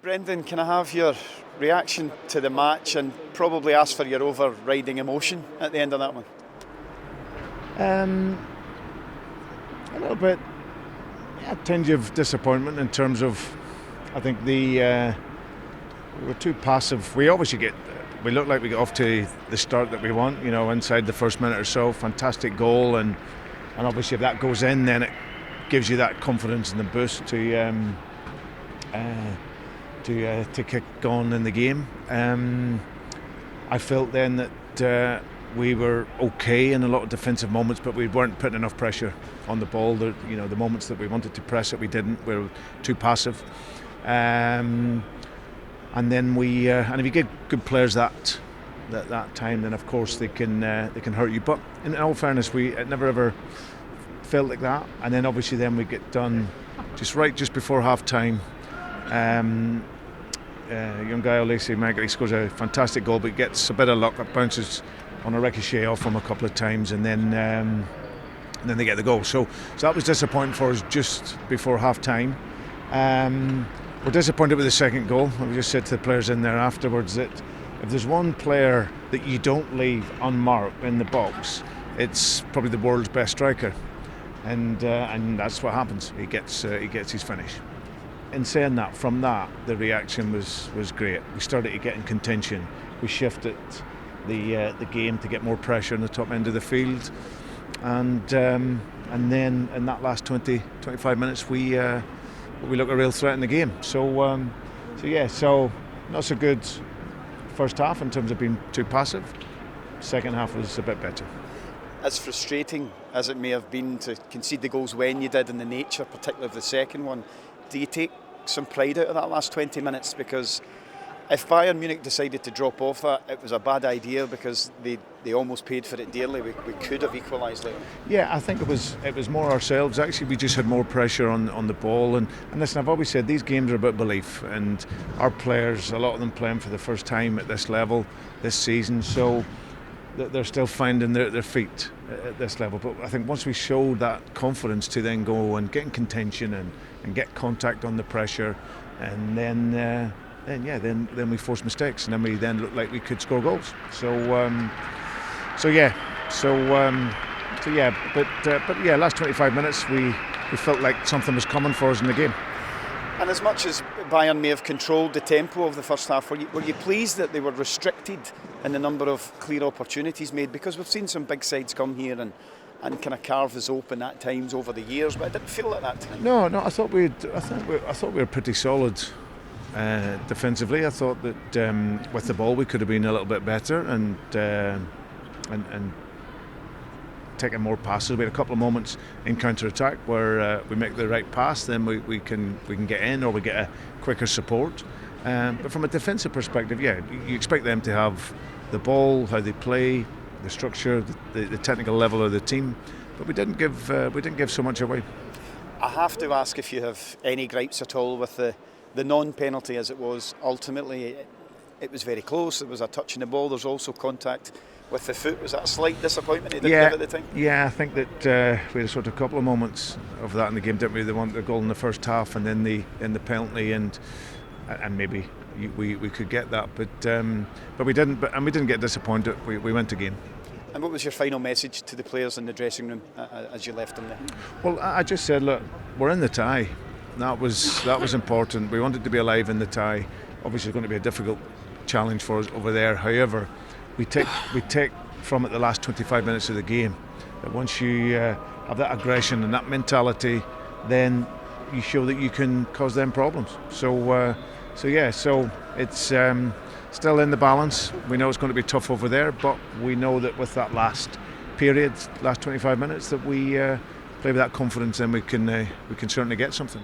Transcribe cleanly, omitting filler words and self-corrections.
Brendan, can I have your reaction to the match and probably ask for your overriding emotion at the end of that one? A little bit, a tinge of disappointment in terms of, I think we were too passive. We look like we got off to the start that we want, inside the first minute or so. Fantastic goal, and obviously if that goes in, then it gives you that confidence and the boost to kick on in the game. I felt then that we were okay in a lot of defensive moments, but we weren't putting enough pressure on the ball. The moments that we wanted to press it, we didn't. We were too passive. And then and if you give good players that time, then of course they can hurt you. But in all fairness, it never ever felt like that. And then obviously then we get done just before half time. Young guy Olise Magri scores a fantastic goal, but gets a bit of luck. It bounces on a ricochet off him a couple of times, and then they get the goal. So that was disappointing for us just before half time. We're disappointed with the second goal. We just said to the players in there afterwards that if there's one player that you don't leave unmarked in the box, it's probably the world's best striker, and that's what happens. He gets his finish. In saying that, from that, the reaction was great. We started to get in contention. We shifted the game to get more pressure in the top end of the field, and then in that last 20-25 minutes, we look a real threat in the game. So not so good first half in terms of being too passive. Second half was a bit better. As frustrating as it may have been to concede the goals when you did, and the nature, particularly of the second one, do you take some pride out of that last 20 minutes? Because if Bayern Munich decided to drop off that, it was a bad idea, because they almost paid for it dearly. We could have equalised later. Yeah, I think it was more ourselves. Actually, we just had more pressure on the ball. And listen, I've always said these games are about belief, and our players, a lot of them playing for the first time at this level this season, so they're still finding their feet at this level. But I think once we showed that confidence to then go and get in contention and get contact on the pressure, and then we forced mistakes, and then we then looked like we could score goals. Last 25 minutes we felt like something was coming for us in the game. And as much as Bayern may have controlled the tempo of the first half, were you pleased that they were restricted in the number of clear opportunities made? Because we've seen some big sides come here and kind of carve us open at times over the years, but it didn't feel like that time. No, I thought we were pretty solid defensively. I thought that with the ball we could have been a little bit better and taking more passes. We had a couple of moments in counter-attack where we make the right pass, then we can get in, or we get a quicker support. But from a defensive perspective, you expect them to have the ball, how they play, the structure, the technical level of the team. But we didn't give so much away. I have to ask if you have any gripes at all with the non-penalty, as it was. Ultimately, it was very close. There was a touch in the ball. There's also contact with the foot. Was that a slight disappointment he didn't give at the time? Yeah, I think that we had sort of a couple of moments of that in the game, didn't we? They wanted the goal in the first half, and then the penalty, and maybe we could get that, but we didn't. And we didn't get disappointed. We went to game. And what was your final message to the players in the dressing room as you left them there? Well, I just said, look, we're in the tie. That was important. We wanted to be alive in the tie. Obviously, it's going to be a difficult challenge for us over there. However, we take from it the last 25 minutes of the game, that once you have that aggression and that mentality, then you show that you can cause them problems. So it's still in the balance. We know it's going to be tough over there, but we know that with that last 25 minutes, that we play with that confidence, then we can certainly get something.